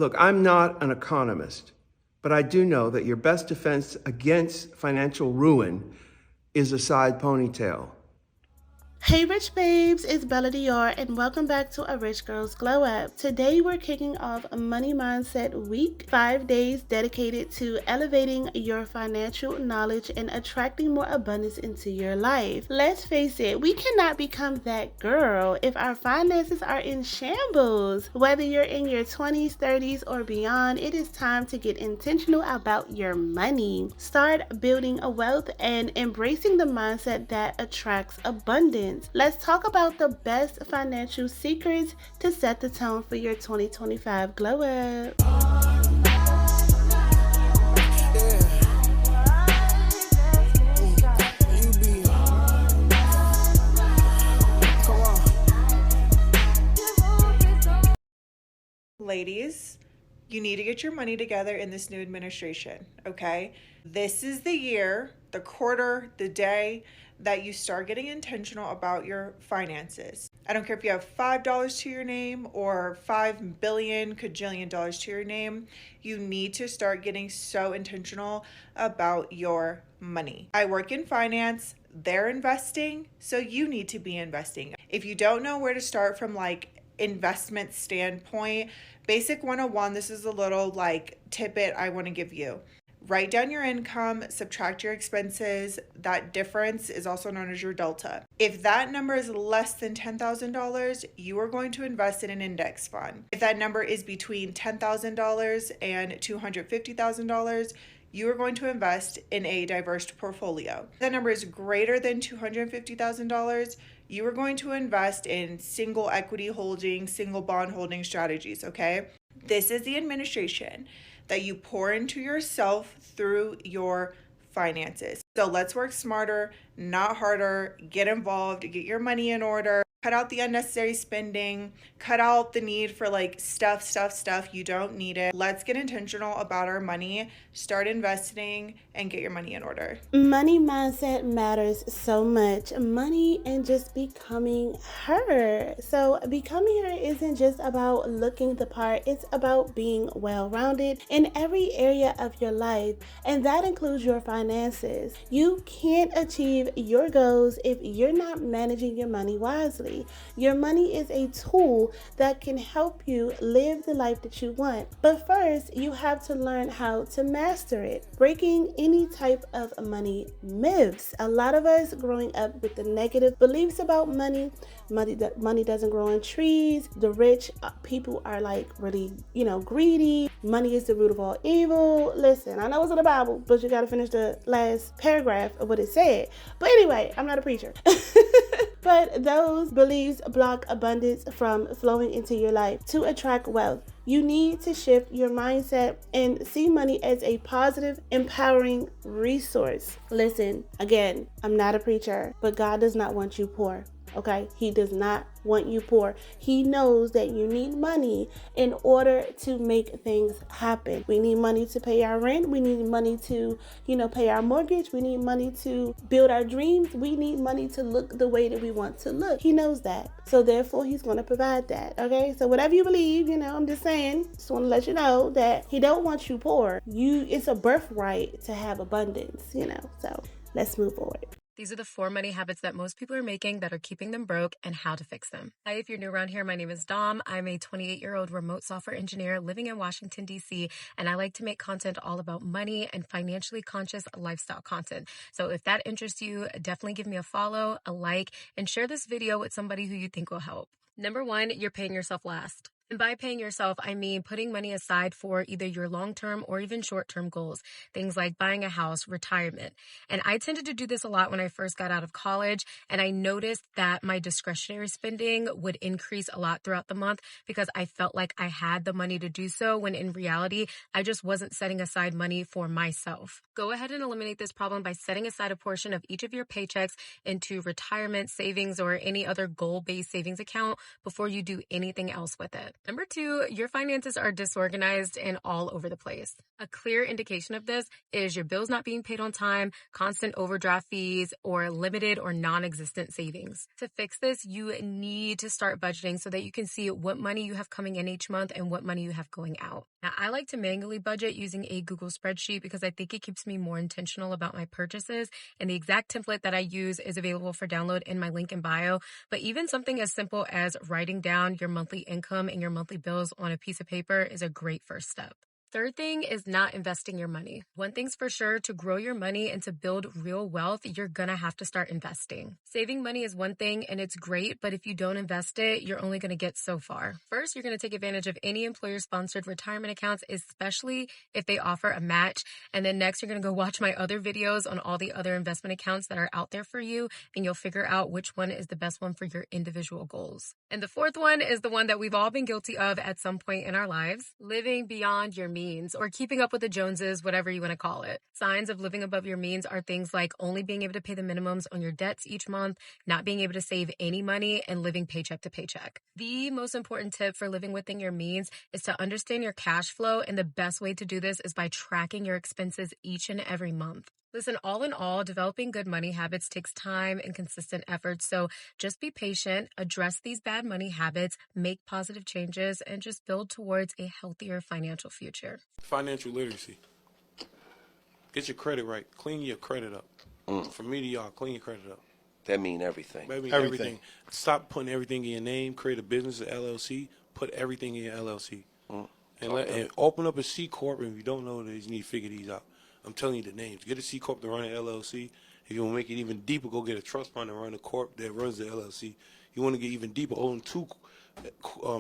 Look, I'm not an economist, but I do know that your best defense against financial ruin is a side ponytail. Hey Rich Babes, it's Bella Dior and welcome back to A Rich Girl's Glow Up. Today we're kicking off a Money Mindset Week, 5 days dedicated to elevating your financial knowledge and attracting more abundance into your life. Let's face it, we cannot become that girl if our finances are in shambles. Whether you're in your 20s, 30s, or beyond, it is time to get intentional about your money. Start building a wealth and embracing the mindset that attracts abundance. Let's talk about the best financial secrets to set the tone for your 2025 glow up. Ladies, you need to get your money together in this new administration, okay? This is the year, the quarter, the day that you start getting intentional about your finances. I don't care if you have $5 to your name or 5 billion cajillion dollars to your name, you need to start getting so intentional about your money. I work in finance, they're investing, so you need to be investing. If you don't know where to start from investment standpoint, basic 101, this is a little tidbit I want to give you. Write down your income, subtract your expenses. That difference is also known as your delta. If that number is less than $10,000, you are going to invest in an index fund. If that number is between $10,000 and $250,000, you are going to invest in a diverse portfolio. If that number is greater than $250,000, you are going to invest in single equity holding, single bond holding strategies, okay? This is the administration that you pour into yourself through your finances. So let's work smarter, not harder, get involved, get your money in order, cut out the unnecessary spending, cut out the need for stuff. You don't need it. Let's get intentional about our money, start investing, and get your money in order. Money mindset matters so much. Money and just becoming her. So becoming her isn't just about looking the part, it's about being well-rounded in every area of your life, and that includes your finances. You can't achieve your goals if you're not managing your money wisely. Your money is a tool that can help you live the life that you want. But first, you have to learn how to master it. Breaking any type of money myths. A lot of us growing up with the negative beliefs about money. Money doesn't grow on trees. The rich people are really, greedy. Money is the root of all evil. Listen, I know it's in the Bible, but you got to finish the last paragraph of what it said. But anyway, I'm not a preacher. But those beliefs block abundance from flowing into your life. To attract wealth, you need to shift your mindset and see money as a positive, empowering resource. Listen, again, I'm not a preacher, but God does not want you poor. Okay, He does not want you poor. He knows that you need money in order to make things happen. We need money to pay our rent. We need money to, pay our mortgage. We need money to build our dreams. We need money to look the way that we want to look. He knows that. So therefore, He's going to provide that. Okay, so whatever you believe, I'm just saying, just want to let you know that He don't want you poor. It's a birthright to have abundance, so let's move forward. These are the 4 money habits that most people are making that are keeping them broke and how to fix them. Hi, if you're new around here, my name is Dom. I'm a 28-year-old remote software engineer living in Washington, D.C., and I like to make content all about money and financially conscious lifestyle content. So if that interests you, definitely give me a follow, a like, and share this video with somebody who you think will help. Number 1, you're paying yourself last. And by paying yourself, I mean putting money aside for either your long-term or even short-term goals, things like buying a house, retirement. And I tended to do this a lot when I first got out of college, and I noticed that my discretionary spending would increase a lot throughout the month because I felt like I had the money to do so, when in reality, I just wasn't setting aside money for myself. Go ahead and eliminate this problem by setting aside a portion of each of your paychecks into retirement savings or any other goal-based savings account before you do anything else with it. Number 2, your finances are disorganized and all over the place. A clear indication of this is your bills not being paid on time, constant overdraft fees, or limited or non-existent savings. To fix this, you need to start budgeting so that you can see what money you have coming in each month and what money you have going out. Now, I like to manually budget using a Google spreadsheet because I think it keeps me more intentional about my purchases, and the exact template that I use is available for download in my link in bio. But even something as simple as writing down your monthly income and your monthly bills on a piece of paper is a great first step. Third thing is not investing your money. One thing's for sure, to grow your money and to build real wealth, you're gonna have to start investing. Saving money is one thing and it's great, but if you don't invest it, you're only gonna get so far. First, you're gonna take advantage of any employer-sponsored retirement accounts, especially if they offer a match. And then next, you're gonna go watch my other videos on all the other investment accounts that are out there for you, and you'll figure out which one is the best one for your individual goals. And the fourth one is the one that we've all been guilty of at some point in our lives: living beyond your means, or keeping up with the Joneses, whatever you want to call it. Signs of living above your means are things like only being able to pay the minimums on your debts each month, not being able to save any money, and living paycheck to paycheck. The most important tip for living within your means is to understand your cash flow, and the best way to do this is by tracking your expenses each and every month. Listen, all in all, developing good money habits takes time and consistent effort. So just be patient, address these bad money habits, make positive changes, and just build towards a healthier financial future. Financial literacy. Get your credit right. Clean your credit up. From me to y'all, clean your credit up. That mean everything. That mean everything. Stop putting everything in your name. Create a business, an LLC. Put everything in your LLC. And open up a C Corp. And if you don't know these, you need to figure these out. I'm telling you the names. Get a C Corp to run an LLC. If you want to make it even deeper, go get a trust fund and run a corp that runs the LLC. You want to get even deeper, own 2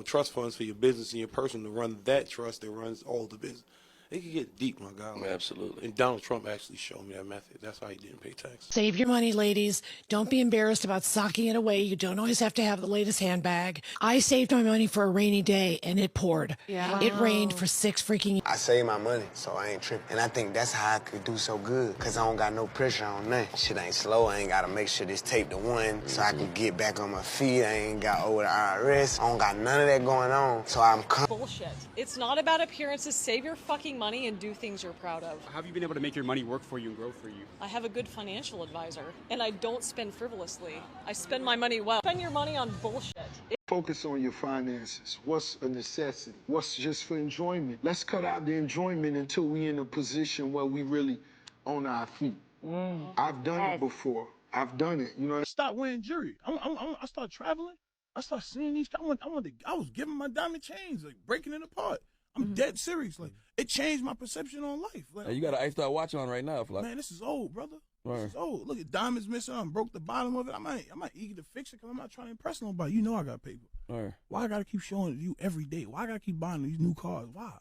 trust funds for your business and your person to run that trust that runs all the business. It can get deep, my guy. Absolutely. And Donald Trump actually showed me that method. That's how he didn't pay taxes. Save your money, ladies. Don't be embarrassed about socking it away. You don't always have to have the latest handbag. I saved my money for a rainy day, and it poured. Yeah. It rained for 6 freaking years. I save my money, so I ain't tripping. And I think that's how I could do so good, because I don't got no pressure on nothing. Shit ain't slow. I ain't got to make sure this tape the one so I can get back on my feet. I ain't got over the IRS. I don't got none of that going on, so I'm Bullshit. It's not about appearances. Save your fucking money and do things you're proud of. How have you been able to make your money work for you and grow for you? I have a good financial advisor, and I don't spend frivolously. I spend my money well. Spend your money on bullshit. Focus on your finances. What's a necessity? What's just for enjoyment? Let's cut out the enjoyment until we in a position where we really on our feet. I've done it before. I've done it. You know. Stop wearing jewelry. I start traveling. I start seeing these. I was giving my diamond chains, like breaking it apart. I'm dead serious. Like, it changed my perception on life. Like, you got an iced out watch on right now, Fly. Man, this is old, brother. This is old. Look at diamonds missing. I broke the bottom of it. I'm not eager to fix it because I'm not trying to impress nobody. You know I got paper. Why I got to keep showing you every day? Why I got to keep buying these new cars? Why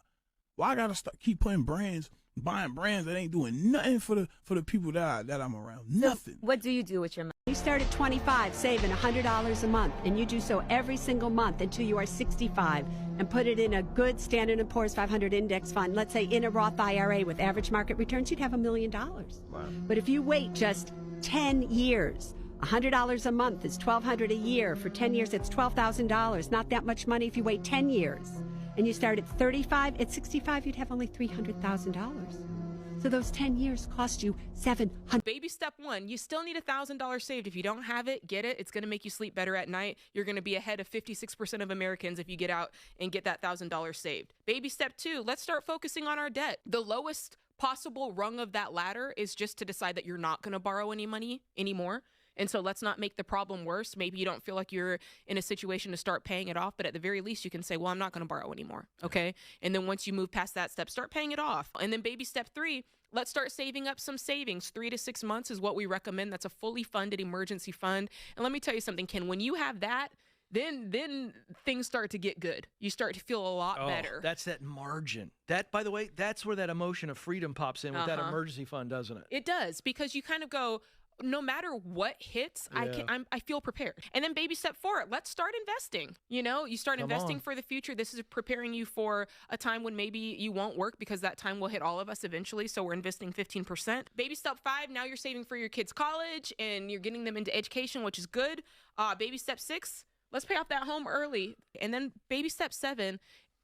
I got to keep buying brands that ain't doing nothing for the people that I'm around? Nothing. What do you do with your money? You start at 25, saving $100 a month, and you do so every single month until you are 65, and put it in a good Standard & Poor's 500 index fund. Let's say in a Roth IRA with average market returns, you'd have $1 million. Wow. But if you wait just 10 years, $100 a month is $1,200 a year. For 10 years, it's $12,000. Not that much money if you wait 10 years. And you start at 35, at 65, you'd have only $300,000. So those 10 years cost you $700. Baby step 1, you still need $1,000 saved. If you don't have it, get it. It's going to make you sleep better at night. You're going to be ahead of 56% of Americans if you get out and get that $1,000 saved. Baby step 2, let's start focusing on our debt. The lowest possible rung of that ladder is just to decide that you're not going to borrow any money anymore. And so let's not make the problem worse. Maybe you don't feel like you're in a situation to start paying it off, but at the very least you can say, well, I'm not going to borrow anymore. Okay. And then once you move past that step, start paying it off. And then baby step 3, let's start saving up some savings. 3 to 6 months is what we recommend. That's a fully funded emergency fund. And let me tell you something, Ken, when you have that, then things start to get good. You start to feel a lot better. That's that margin. That, by the way, that's where that emotion of freedom pops in with that emergency fund, doesn't it? It does, because you kind of go, no matter what hits, I feel prepared. And then baby step 4, let's start investing. You know, you start investing for the future. This is preparing you for a time when maybe you won't work, because that time will hit all of us eventually. So we're investing 15%. Baby step 5, now you're saving for your kids' college and you're getting them into education, which is good. Baby step 6, Let's pay off that home early. And then baby step 7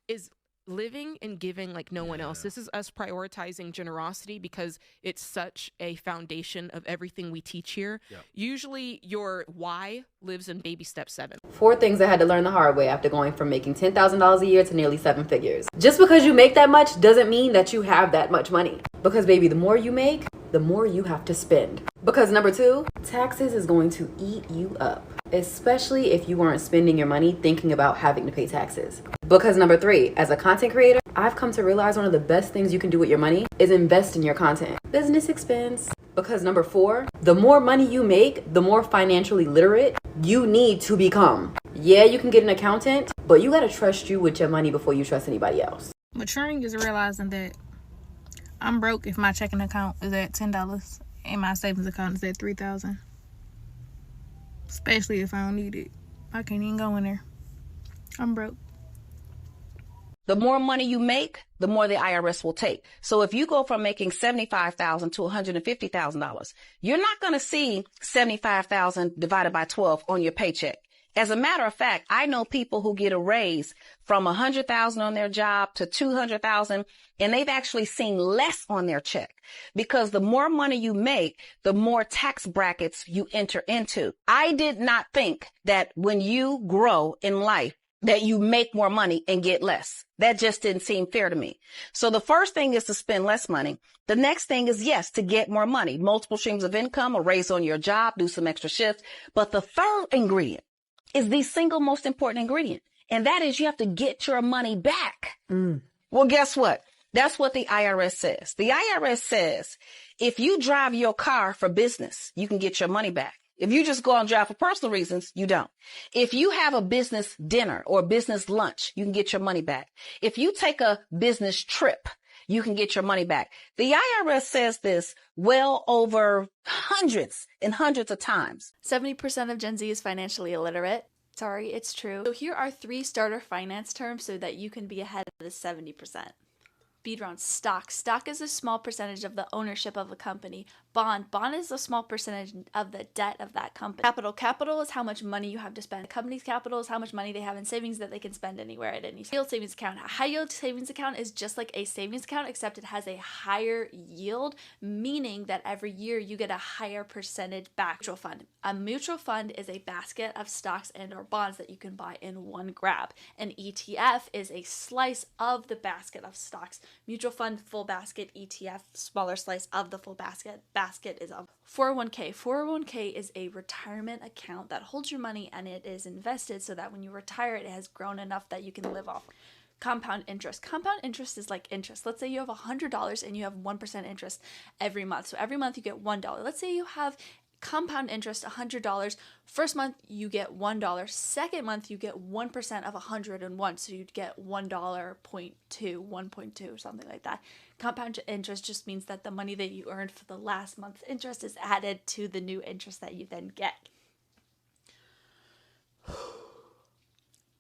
is living and giving like no one else. This is us prioritizing generosity because it's such a foundation of everything we teach here. Usually your why lives in baby step 7. 4 things I had to learn the hard way after going from making $10,000 a year to nearly 7 figures. Just because you make that much doesn't mean that you have that much money. Because baby, the more you make, the more you have to spend. Because number 2, taxes is going to eat you up. Especially if you aren't spending your money thinking about having to pay taxes. Because number 3, as a content creator, I've come to realize one of the best things you can do with your money is invest in your content. Business expense. Because number 4, the more money you make, the more financially literate you need to become. Yeah, you can get an accountant, but you gotta trust you with your money before you trust anybody else. Maturing is realizing that I'm broke if my checking account is at $10 and my savings account is at $3,000. Especially if I don't need it. I can't even go in there. I'm broke. The more money you make, the more the IRS will take. So if you go from making $75,000 to $150,000, you're not going to see $75,000 divided by 12 on your paycheck. As a matter of fact, I know people who get a raise from $100,000 on their job to $200,000, and they've actually seen less on their check because the more money you make, the more tax brackets you enter into. I did not think that when you grow in life, that you make more money and get less. That just didn't seem fair to me. So the first thing is to spend less money. The next thing is, yes, to get more money, multiple streams of income, a raise on your job, do some extra shifts. But the third ingredient is the single most important ingredient. And that is you have to get your money back. Well, guess what? That's what the IRS says. The IRS says if you drive your car for business, you can get your money back. If you just go out and drive for personal reasons, you don't. If you have a business dinner or business lunch, you can get your money back. If you take a business trip, you can get your money back. The IRS says this well over hundreds and hundreds of times. 70% of Gen Z is financially illiterate. Sorry, it's true. So here are 3 starter finance terms so that you can be ahead of the 70%. Beat around stock. Stock is a small percentage of the ownership of a company. Bond is a small percentage of the debt of that company. Capital is how much money you have to spend. A company's capital is how much money they have in savings that they can spend anywhere at any time. High yield savings account. A high yield savings account is just like a savings account, except it has a higher yield, meaning that every year you get a higher percentage back. Mutual fund. A mutual fund is a basket of stocks and or bonds that you can buy in one grab. An ETF is a slice of the basket of stocks. Mutual fund, full basket. ETF, smaller slice of the full basket. Basket is a 401k. 401k is a retirement account that holds your money and it is invested so that when you retire, it has grown enough that you can live off. Compound interest. Compound interest is like interest. Let's say you have $100 and you have 1% interest every month. So every month you get $1. Let's say you have compound interest $100. First month you get $1. Second month you get 1% of 101, so you'd get $1.2, 1.2 or something like that. Compound interest just means that the money that you earned for the last month's interest is added to the new interest that you then get.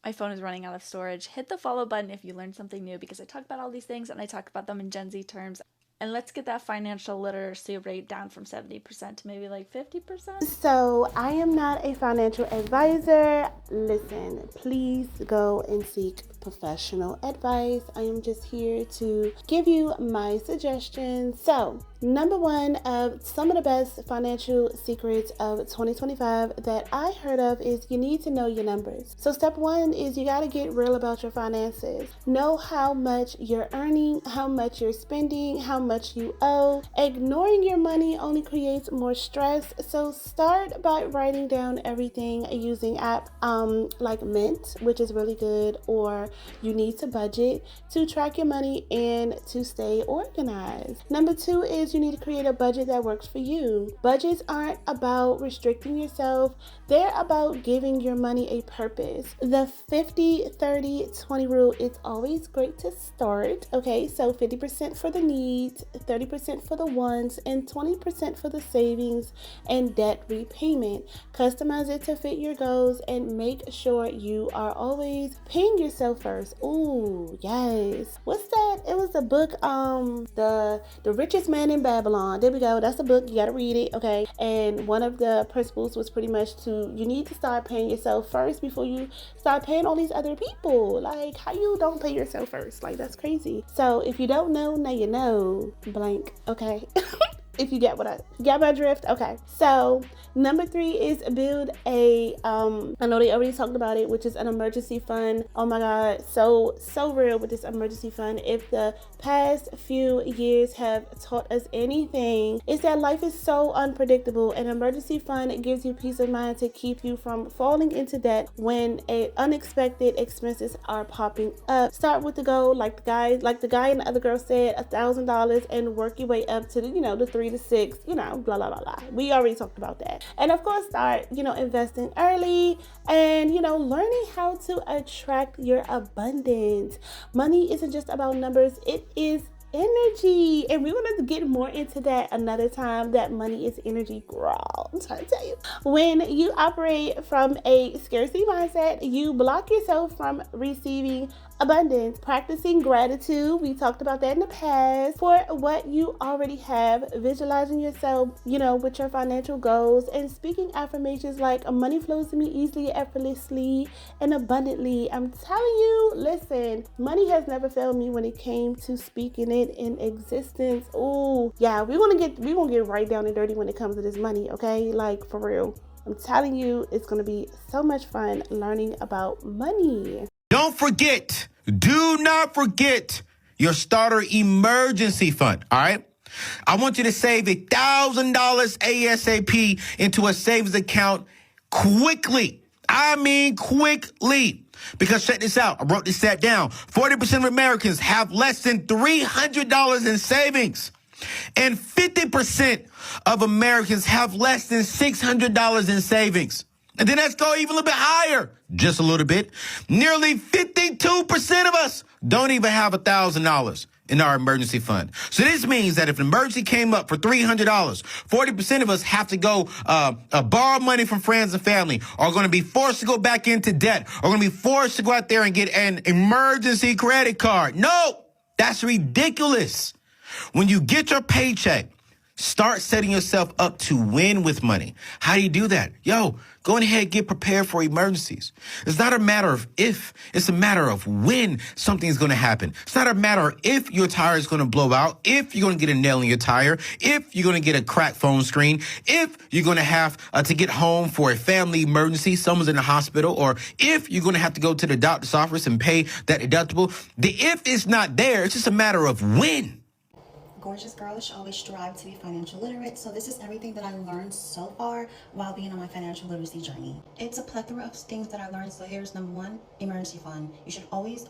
My phone is running out of storage. Hit the follow button if you learned something new, because I talk about all these things and I talk about them in Gen Z terms. And let's get that financial literacy rate down from 70% to maybe like 50%. So I am not a financial advisor. Listen, please go and seek professional advice. I am just here to give you my suggestions. So, number 1 of some of the best financial secrets of 2025 that I heard of is you need to know your numbers. So step 1 is you got to get real about your finances. Know how much you're earning, how much you're spending, how much you owe. Ignoring your money only creates more stress. So start by writing down everything using app like Mint, which is really good, or you need to budget to track your money and to stay organized. Number 2 is you need to create a budget that works for you. Budgets aren't about restricting yourself. They're about giving your money a purpose. The 50-30-20 rule is always great to start. Okay, so 50% for the needs, 30% for the wants, and 20% for the savings and debt repayment. Customize it to fit your goals and make sure you are always paying yourself first. Ooh, yes. What's that? It was a book, The Richest Man in in Babylon. There we go. That's a book. You got to read it, okay? And one of the principles was pretty much you need to start paying yourself first before you start paying all these other people. Like, how you don't pay yourself first? Like, that's crazy. So if you don't know, now you know, blank, okay? If you get my drift. Okay, so number 3 is build a I know they already talked about it, which is an emergency fund. Oh my god, so real with this emergency fund. If the past few years have taught us anything, it's that life is so unpredictable. An emergency fund gives you peace of mind to keep you from falling into debt when unexpected expenses are popping up. Start with the goal, like the guy and the other girl said, $1,000, and work your way up to the 3 to 6, blah blah blah blah. We already talked about that. And of course, start investing early and learning how to attract your abundance. Money isn't just about numbers, it is energy, and we're gonna get more into that another time. That money is energy, girl. I'm trying to tell you. When you operate from a scarcity mindset, you block yourself from receiving abundance. Practicing gratitude, we talked about that in the past, for what you already have. Visualizing yourself with your financial goals, and speaking affirmations like money flows to me easily, effortlessly, and abundantly. I'm telling you, listen, money has never failed me when it came to speaking it in existence. Oh yeah, we want to get right down and dirty when it comes to this money, okay? Like, for real, I'm telling you, it's gonna be so much fun learning about money. Don't forget, do not forget your starter emergency fund, all right? I want you to save $1,000 ASAP into a savings account quickly. I mean quickly. Because check this out. I wrote this stat down. 40% of Americans have less than $300 in savings. And 50% of Americans have less than $600 in savings. And then let's go even a little bit higher, just a little bit. Nearly 52% of us don't even have $1,000 in our emergency fund. So this means that if an emergency came up for $300, 40% of us have to go borrow money from friends and family, are going to be forced to go back into debt, are going to be forced to go out there and get an emergency credit card. No, that's ridiculous. When you get your paycheck, start setting yourself up to win with money. How do you do that? Go ahead, get prepared for emergencies. It's not a matter of if, it's a matter of when something's going to happen. It's not a matter of if your tire is going to blow out, if you're going to get a nail in your tire, if you're going to get a cracked phone screen, if you're going to have to get home for a family emergency, someone's in the hospital, or if you're going to have to go to the doctor's office and pay that deductible. The if is not there. It's just a matter of when. Gorgeous girlish, always strive to be financial literate. So this is everything that I learned so far while being on my financial literacy journey. It's a plethora of things that I learned. So here's number 1, emergency fund. You should always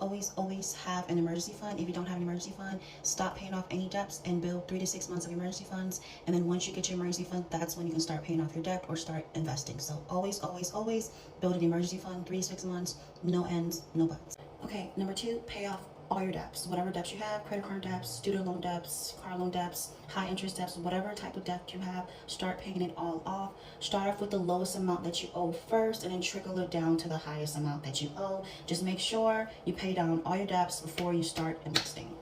have an emergency fund. If you don't have an emergency fund, stop paying off any debts and build 3 to 6 months of emergency funds. And then once you get your emergency fund, that's when you can start paying off your debt or start investing. So always build an emergency fund, 3 to 6 months, no ends, no buts. Okay, number 2, pay off all your debts, whatever debts you have, credit card debts, student loan debts, car loan debts, high interest debts, whatever type of debt you have, start paying it all off. Start off with the lowest amount that you owe first, and then trickle it down to the highest amount that you owe. Just make sure you pay down all your debts before you start investing.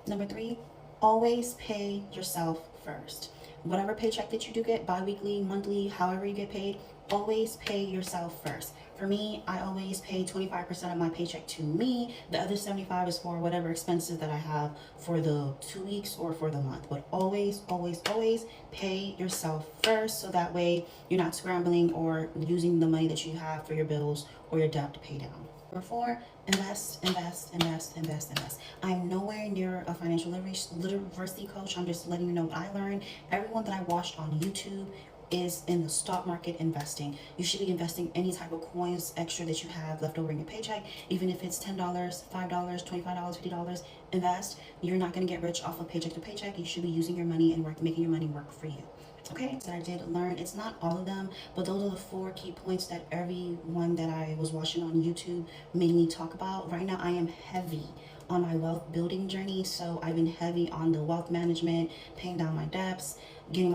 Number 3, always pay yourself first. Whatever paycheck that you do get, bi-weekly, monthly, however you get paid, always pay yourself first. For me, I always pay 25% of my paycheck to me. The other 75% is for whatever expenses that I have for the 2 weeks or for the month. But always pay yourself first, so that way you're not scrambling or using the money that you have for your bills or your debt to pay down. Number 4, invest. I'm nowhere near a financial literacy coach. I'm just letting you know what I learned. Everyone that I watched on YouTube is in the stock market investing. You should be investing any type of coins extra that you have left over in your paycheck, even if it's $10, $5, $25, $50. Invest. You're not going to get rich off of paycheck to paycheck. You should be using your money and making your money work for you. Okay, so I did learn. It's not all of them, but those are the 4 key points that everyone that I was watching on YouTube made me talk about. Right now, I am heavy on my wealth building journey, so I've been heavy on the wealth management, paying down my debts, getting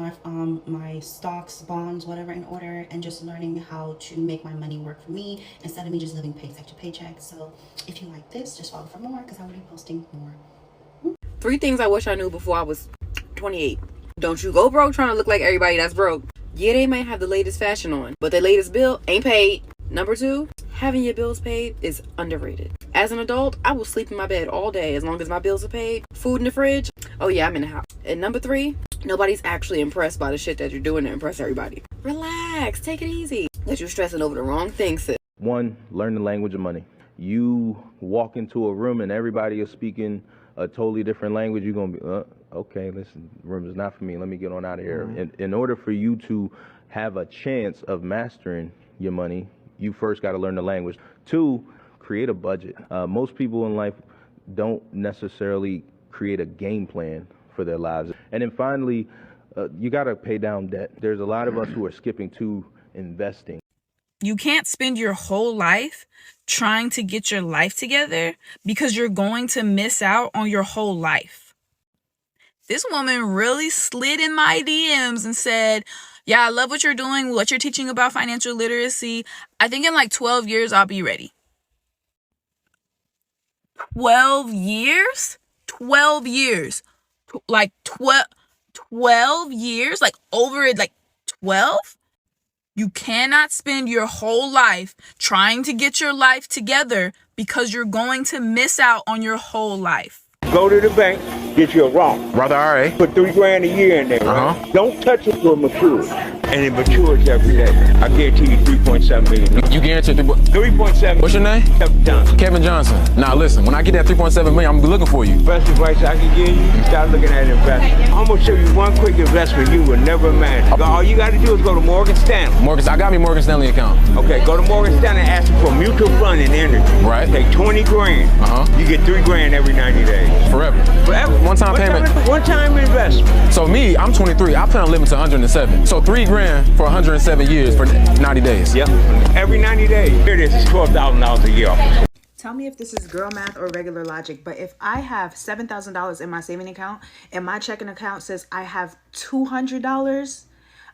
my stocks, bonds, whatever in order, and just learning how to make my money work for me instead of me just living paycheck to paycheck. So if you like this, just follow for more, because I will be posting more. 3 things I wish I knew before I was 28. Don't you go broke trying to look like everybody that's broke. Yeah, they might have the latest fashion on, but their latest bill ain't paid. Number 2, having your bills paid is underrated. As an adult, I will sleep in my bed all day as long as my bills are paid. Food in the fridge, oh yeah, I'm in the house. And number 3, nobody's actually impressed by the shit that you're doing to impress everybody. Relax, take it easy. That you're stressing over the wrong thing, sis. 1, learn the language of money. You walk into a room and everybody is speaking a totally different language, you're going to be, okay, listen, room is not for me. Let me get on out of here. Mm-hmm. In order for you to have a chance of mastering your money, you first got to learn the language. 2, create a budget. Most people in life don't necessarily create a game plan for their lives. And then finally, you got to pay down debt. There's a lot of us who are skipping to investing. You can't spend your whole life trying to get your life together because you're going to miss out on your whole life. This woman really slid in my DMs and said, yeah, I love what you're doing, what you're teaching about financial literacy. I think in like 12 years, I'll be ready. 12 years? 12 years. Like 12 years? Like over it, like 12? You cannot spend your whole life trying to get your life together because you're going to miss out on your whole life. Go to the bank, get you a Roth. Roth IRA. Put $3,000 a year in there, right? Don't touch it till it matures. And it matures every day. I guarantee you 3.7 million. You guarantee 3.7. What's your name? Kevin Johnson. Kevin Johnson. Now listen, when I get that 3.7 million, I'm gonna be looking for you. Best advice I can give you, start looking at investment. I'm gonna show you one quick investment you will never imagine. All you gotta do is go to Morgan Stanley. I got me Morgan Stanley account. Okay, go to Morgan Stanley and ask for mutual fund and energy. Right. Take 20 grand. You get $3,000 every 90 days. Forever. One-time payment. One-time investment. So me, I'm 23. I plan on living to 107. So $3,000 for 107 years for 90 days. Yep. Every 90 days. Here it is. It's $12,000 a year. Tell me if this is girl math or regular logic, but if I have $7,000 in my saving account and my checking account says I have $200,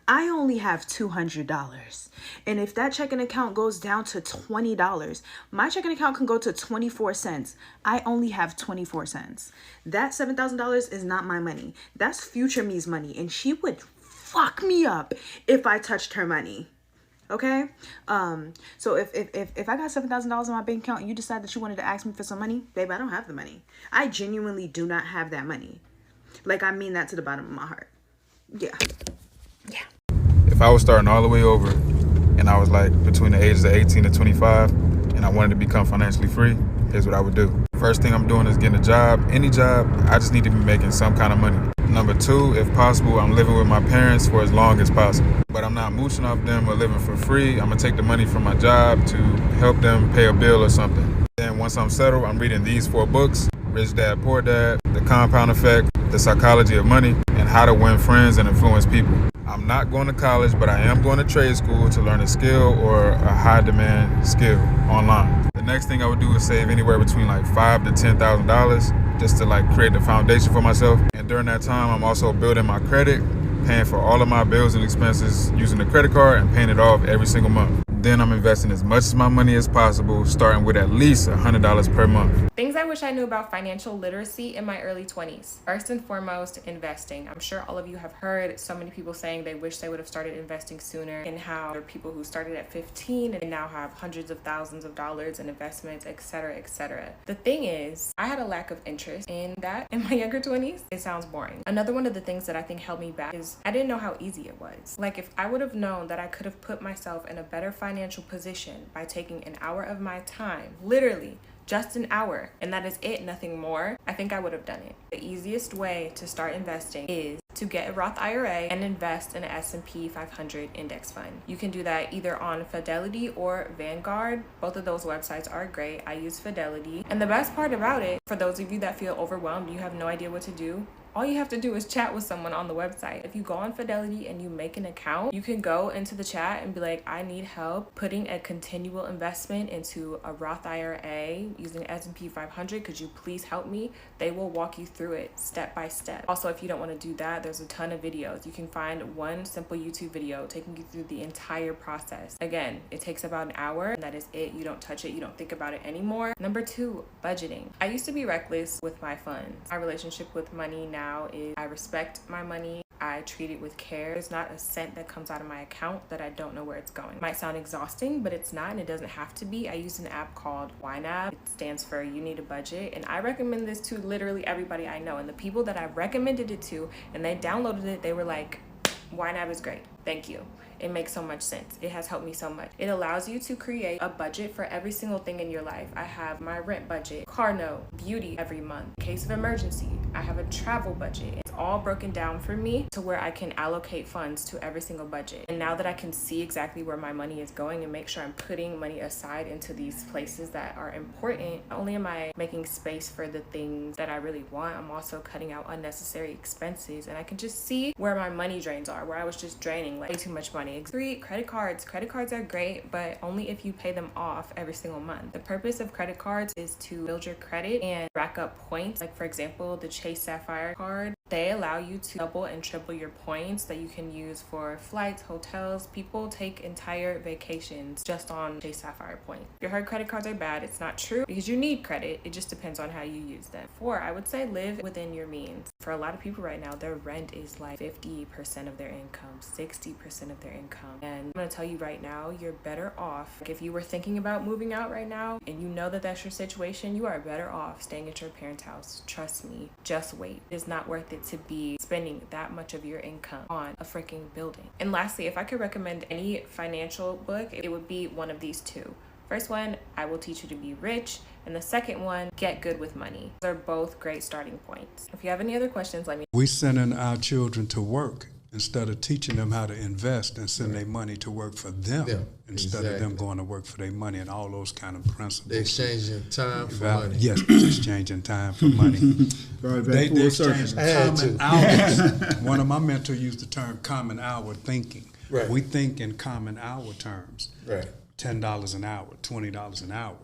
I only have $200. And if that checking account goes down to $20, my checking account can go to 24 cents. I only have 24 cents. That $7,000 is not my money. That's future me's money. And she would fuck me up if I touched her money. Okay? So if I got $7,000 in my bank account and you decide that you wanted to ask me for some money, babe, I don't have the money. I genuinely do not have that money. Like, I mean that to the bottom of my heart. Yeah. If I was starting all the way over and I was like between the ages of 18 and 25 and I wanted to become financially free, here's what I would do. First thing I'm doing is getting a job, any job. I just need to be making some kind of money. Number 2, if possible, I'm living with my parents for as long as possible. But I'm not mooching off them or living for free. I'm gonna take the money from my job to help them pay a bill or something. Then once I'm settled, I'm reading these 4 books: Rich Dad, Poor Dad, The Compound Effect, The Psychology of Money, and How to Win Friends and Influence People. I'm not going to college, but I am going to trade school to learn a skill or a high demand skill online. The next thing I would do is save anywhere between like $5,000 to $10,000 just to like create the foundation for myself. And during that time, I'm also building my credit, paying for all of my bills and expenses using the credit card and paying it off every single month. Then I'm investing as much of my money as possible, starting with at least $100 per month. Things I wish I knew about financial literacy in my early 20s. First and foremost, investing. I'm sure all of you have heard so many people saying they wish they would have started investing sooner, and how there are people who started at 15 and now have hundreds of thousands of dollars in investments, etc., etc. The thing is, I had a lack of interest in that in my younger 20s. It sounds boring. Another one of the things that I think held me back is I didn't know how easy it was. Like, if I would have known that I could have put myself in a better financial position by taking an hour of my time, literally just an hour, and that is it, nothing more, I think I would have done it. The easiest way to start investing is to get a Roth IRA and invest in an S&P 500 index fund. You can do that either on Fidelity or Vanguard. Both of those websites are great. I use Fidelity. And the best part about it, for those of you that feel overwhelmed, you have no idea what to do, all you have to do is chat with someone on the website. If you go on Fidelity and you make an account, you can go into the chat and be like, I need help putting a continual investment into a Roth IRA using S&P 500. Could you please help me? They will walk you through it step by step. Also, if you don't want to do that, there's a ton of videos. You can find one simple YouTube video taking you through the entire process. Again, it takes about an hour, and that is it. You don't touch it. You don't think about it anymore. Number 2, budgeting. I used to be reckless with my funds. My relationship with money now is I respect my money. I treat it with care. There's not a cent that comes out of my account that I don't know where it's going. It might sound exhausting, but it's not, and it doesn't have to be. I use an app called YNAB. It stands for You Need a Budget, and I recommend this to literally everybody I know. And the people that I recommended it to and they downloaded it, they were like, YNAB is great. Thank you. It makes so much sense. It has helped me so much. It allows you to create a budget for every single thing in your life. I have my rent budget, car note, beauty every month. In case of emergency, I have a travel budget. It's all broken down for me to where I can allocate funds to every single budget. And now that I can see exactly where my money is going and make sure I'm putting money aside into these places that are important, not only am I making space for the things that I really want, I'm also cutting out unnecessary expenses. And I can just see where my money drains are, where I was just draining like way too much money. 3, credit cards. Credit cards are great, but only if you pay them off every single month. The purpose of credit cards is to build your credit and rack up points. Like for example, the Chase Sapphire card, they allow you to double and triple your points that you can use for flights, hotels. People take entire vacations just on Chase Sapphire points. If you heard credit cards are bad, it's not true because you need credit. It just depends on how you use them. 4, I would say live within your means. For a lot of people right now, their rent is like 50% of their income, 60% of their income. And I'm gonna tell you right now, you're better off. Like if you were thinking about moving out right now and you know that that's your situation, you are better off staying at your parents' house. Trust me, just wait. It's not worth it to be spending that much of your income on a freaking building. And lastly, if I could recommend any financial book, it would be one of these 2. First one, I Will Teach You to Be Rich. And the second one, Get Good with Money. Those are both great starting points. If you have any other questions, let me know. We sending our children to work instead of teaching them how to invest and send their money to work for them instead of them going to work for their money and all those kind of principles. They're exchanging time for money. Yes, exchanging time for money. They're exchanging common hours. One of my mentors used the term common hour thinking. Right. We think in common hour terms. Right. $10 an hour, $20 an hour.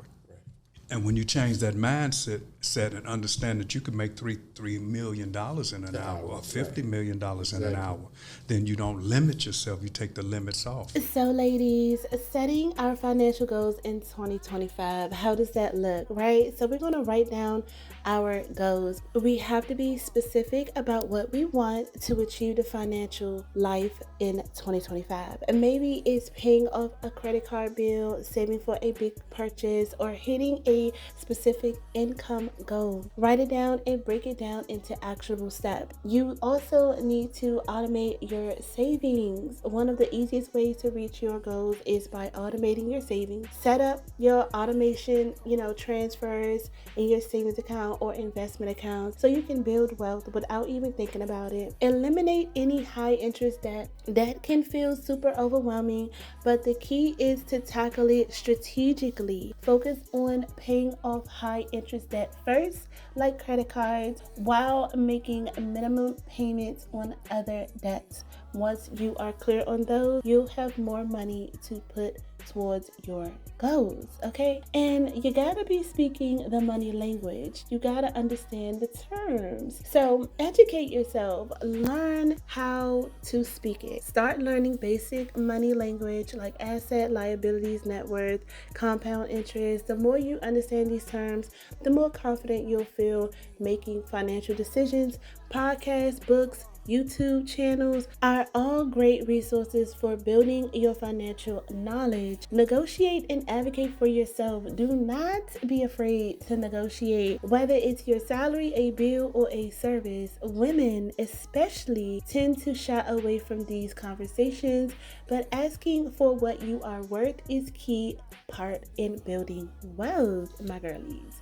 And when you change that mindset and understand that you can make $3 million in an hour or $50 million in an hour, then you don't limit yourself. You take the limits off. So ladies, setting our financial goals in 2025, how does that look, right? So we're going to write down our goals. We have to be specific about what we want to achieve the financial life in 2025. And maybe it's paying off a credit card bill, saving for a big purchase, or hitting a specific income goal. Write it down and break it down into actionable steps. You also need to automate your savings. One of the easiest ways to reach your goals is by automating your savings. Set up your automation, transfers in your savings account or investment account so you can build wealth without even thinking about it. Eliminate any high interest debt. That can feel super overwhelming, but the key is to tackle it strategically. Focus on paying off high interest debt first, like credit cards, while making minimum payments on other debts. Once you are clear on those, you'll have more money to put towards your goals, okay? And you gotta be speaking the money language. You gotta understand the terms. So educate yourself. Learn how to speak it. Start learning basic money language like asset, liabilities, net worth, compound interest. The more you understand these terms, the more confident you'll feel making financial decisions. Podcasts, books, YouTube channels are all great resources for building your financial knowledge. Negotiate and advocate for yourself. Do not be afraid to negotiate, whether it's your salary, a bill, or a service. Women especially tend to shy away from these conversations, but asking for what you are worth is key part in building wealth, my girlies.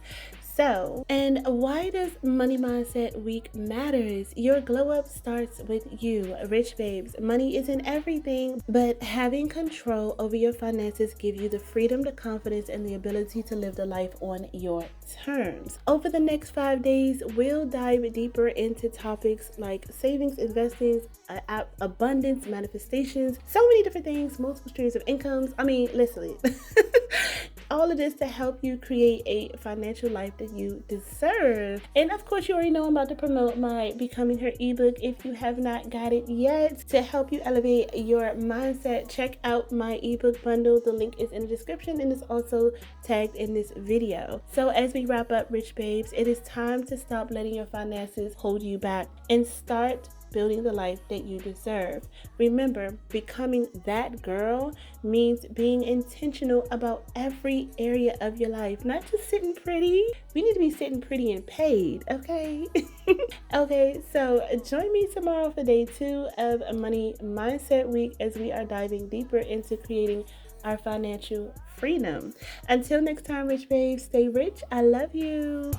So, and why does Money Mindset Week matters? Your glow up starts with you. Rych Babes, money isn't everything, but having control over your finances gives you the freedom, the confidence, and the ability to live the life on your terms. Over the next 5 days, we'll dive deeper into topics like savings, investing, abundance, manifestations, so many different things, multiple streams of incomes. I mean, listen, all of this to help you create a financial life that you deserve. And of course, you already know I'm about to promote my Becoming Her ebook. If you have not got it yet, to help you elevate your mindset, check out my ebook bundle. The link is in the description and it's also tagged in this video. So as we wrap up, Rych Babes, it is time to stop letting your finances hold you back and start building the life that you deserve. Remember, becoming that girl means being intentional about every area of your life, not just sitting pretty. We need to be sitting pretty and paid, okay? Okay, so join me tomorrow for day 2 of Money Mindset Week as we are diving deeper into creating our financial freedom. Until next time, Rich Babes, stay rich. I love you.